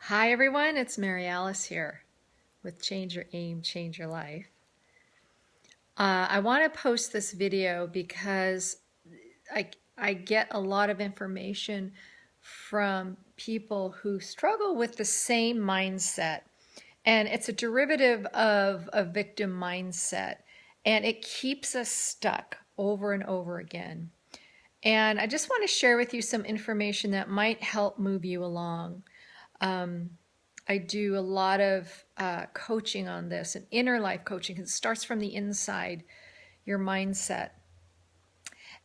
Hi everyone, it's Maryalice here with Change Your Aim, Change Your Life. I want to post this video because I get a lot of information from people who struggle with the same mindset. And it's a derivative of a victim mindset. And it keeps us stuck over and over again. And I just want to share with you some information that might help move you along. I do a lot of coaching on this and inner life coaching because it starts from the inside, your mindset.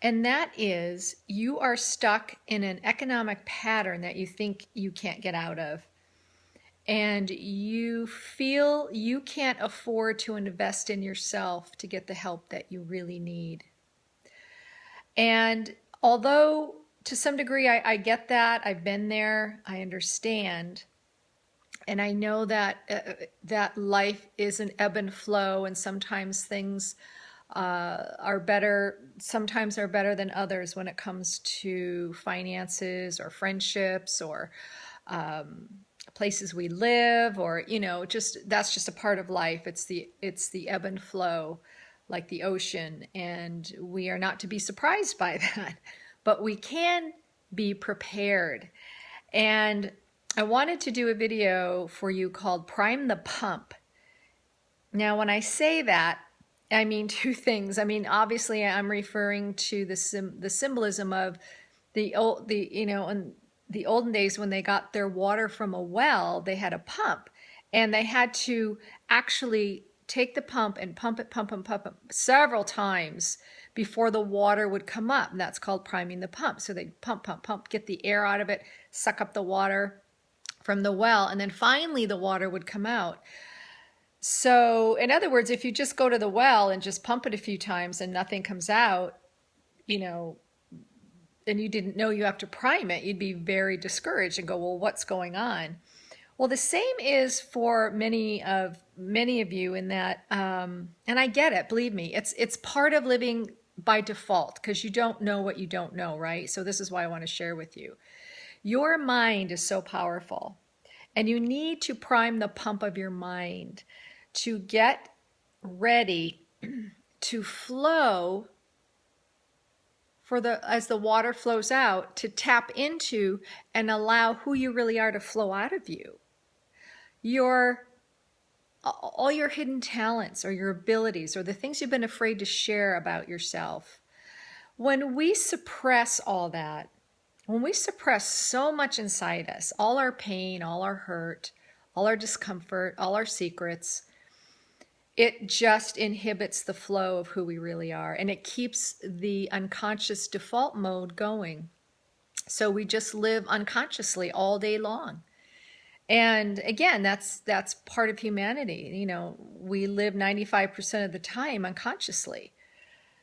And that is you are stuck in an economic pattern that you think you can't get out of. And you feel you can't afford to invest in yourself to get the help that you really need. And although to some degree I get that, I've been there, I understand. And I know that that life is an ebb and flow, and sometimes things are better, sometimes are better than others when it comes to finances or friendships or places we live, or just that's just a part of life. It's the ebb and flow, like the ocean, and we are not to be surprised by that, but we can be prepared. And I wanted to do a video for you called Prime the Pump. Now, when I say that, I mean two things. I mean, obviously, I'm referring to the symbolism of in the olden days when they got their water from a well, they had a pump, and they had to actually take the pump and pump it several times before the water would come up. And that's called priming the pump. So they pump, get the air out of it, suck up the water from the well, and then finally the water would come out. So in other words, if you just go to the well and just pump it a few times and nothing comes out, and you didn't know you have to prime it, you'd be very discouraged and go, well, what's going on? Well, the same is for many of you in that, and I get it, believe me, it's part of living by default because you don't know what you don't know, right? So this is why I want to share with you. Your mind is so powerful, and you need to prime the pump of your mind to get ready to flow as the water flows out, to tap into and allow who you really are to flow out of you. All your hidden talents or your abilities or the things you've been afraid to share about yourself. When we suppress all that, when we suppress so much inside us, all our pain, all our hurt, all our discomfort, all our secrets, it just inhibits the flow of who we really are, and it keeps the unconscious default mode going. So we just live unconsciously all day long. And again, that's part of humanity. We live 95% of the time unconsciously.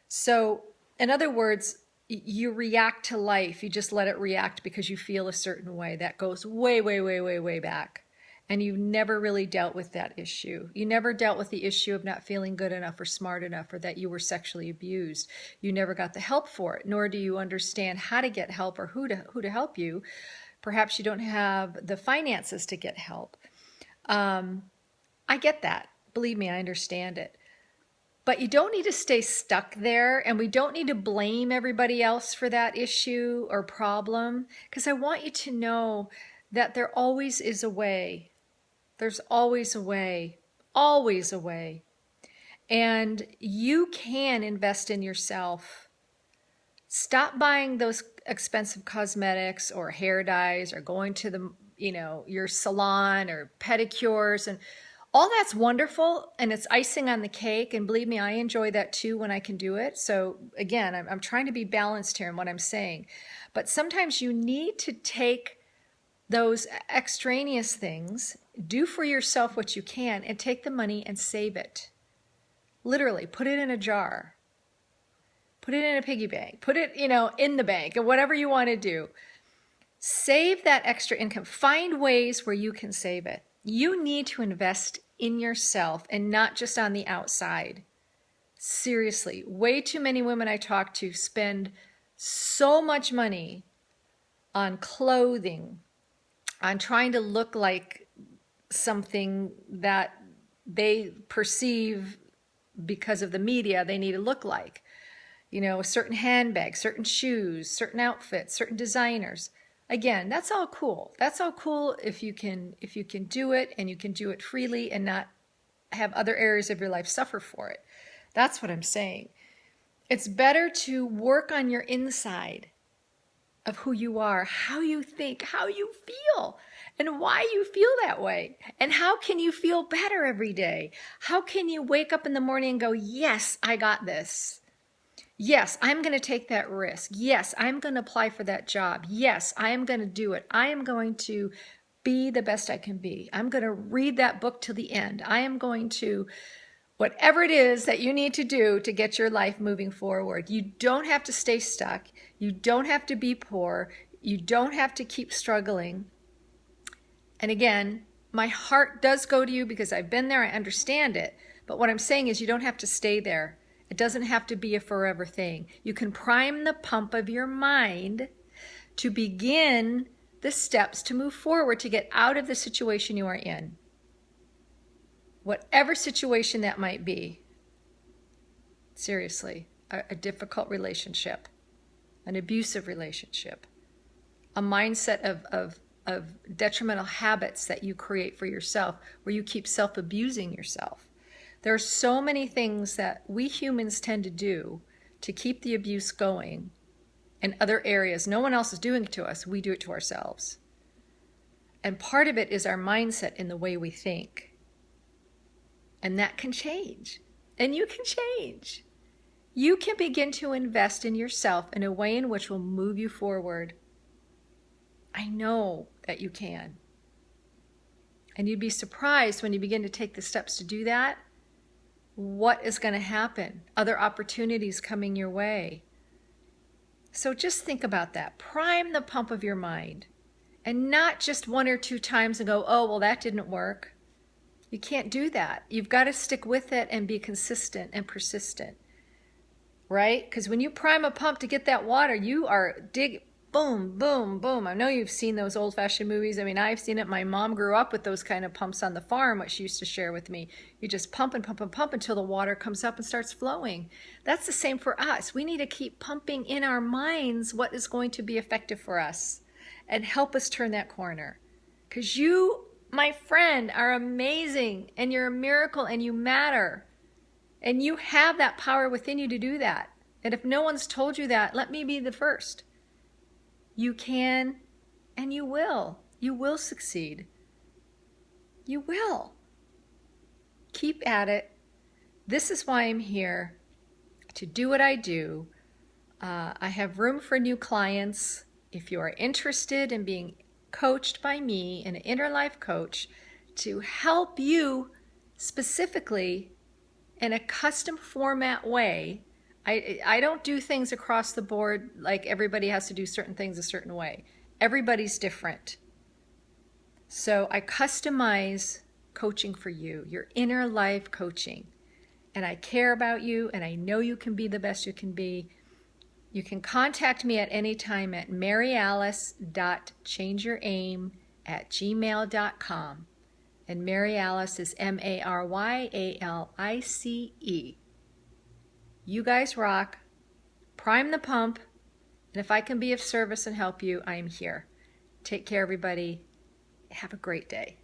So in other words, you react to life. You just let it react because you feel a certain way. That goes way, way, way, way, way back. And you've never really dealt with that issue. You never dealt with the issue of not feeling good enough or smart enough or that you were sexually abused. You never got the help for it, nor do you understand how to get help or who to help you. Perhaps you don't have the finances to get help. I get that. Believe me, I understand it. But you don't need to stay stuck there, and we don't need to blame everybody else for that issue or problem, because I want you to know that there always is a way. There's always a way, always a way. And you can invest in yourself. Stop buying those expensive cosmetics or hair dyes or going to the, your salon or pedicures, and all that's wonderful, and it's icing on the cake, and believe me, I enjoy that too when I can do it. So again, I'm trying to be balanced here in what I'm saying. But sometimes you need to take those extraneous things, do for yourself what you can, and take the money and save it. Literally, put it in a jar. Put it in a piggy bank. Put it, in the bank, or whatever you want to do. Save that extra income. Find ways where you can save it. You need to invest in yourself and not just on the outside. Seriously, way too many women I talk to spend so much money on clothing, on trying to look like something that they perceive because of the media they need to look like. You know, a certain handbag, certain shoes, certain outfits, certain designers. Again, that's all cool. That's all cool if you can do it, and you can do it freely and not have other areas of your life suffer for it. That's what I'm saying. It's better to work on your inside of who you are, how you think, how you feel, and why you feel that way. And how can you feel better every day? How can you wake up in the morning and go, yes, I got this. Yes, I'm going to take that risk. Yes, I'm going to apply for that job. Yes, I am going to do it. I am going to be the best I can be. I'm going to read that book to the end. I am going to, whatever it is that you need to do to get your life moving forward. You don't have to stay stuck. You don't have to be poor. You don't have to keep struggling. And again, my heart does go to you because I've been there. I understand it. But what I'm saying is you don't have to stay there. It doesn't have to be a forever thing. You can prime the pump of your mind to begin the steps to move forward to get out of the situation you are in. Whatever situation that might be. Seriously, a difficult relationship, an abusive relationship, a mindset of detrimental habits that you create for yourself where you keep self-abusing yourself. There are so many things that we humans tend to do to keep the abuse going in other areas. No one else is doing it to us. We do it to ourselves. And part of it is our mindset in the way we think. And that can change. And you can change. You can begin to invest in yourself in a way in which will move you forward. I know that you can. And you'd be surprised when you begin to take the steps to do that, what is going to happen? Other opportunities coming your way. So just think about that. Prime the pump of your mind. And not just one or two times and go, oh, well, that didn't work. You can't do that. You've got to stick with it and be consistent and persistent. Right? Because when you prime a pump to get that water, you are boom, boom, boom. I know you've seen those old-fashioned movies. I mean, I've seen it. My mom grew up with those kind of pumps on the farm, what she used to share with me. You just pump and pump and pump until the water comes up and starts flowing. That's the same for us. We need to keep pumping in our minds what is going to be effective for us and help us turn that corner. Because you, my friend, are amazing, and you're a miracle, and you matter. And you have that power within you to do that. And if no one's told you that, let me be the first. You can, and you will. You will succeed. You will. Keep at it. This is why I'm here, to do what I do. I have room for new clients. If you are interested in being coached by me, an inner life coach, to help you specifically in a custom format way. I don't do things across the board like everybody has to do certain things a certain way. Everybody's different. So I customize coaching for you, your inner life coaching. And I care about you, and I know you can be the best you can be. You can contact me at any time at maryalice.changeyouraim@gmail.com. And Maryalice is Maryalice. You guys rock. Prime the pump. And if I can be of service and help you, I am here. Take care, everybody. Have a great day.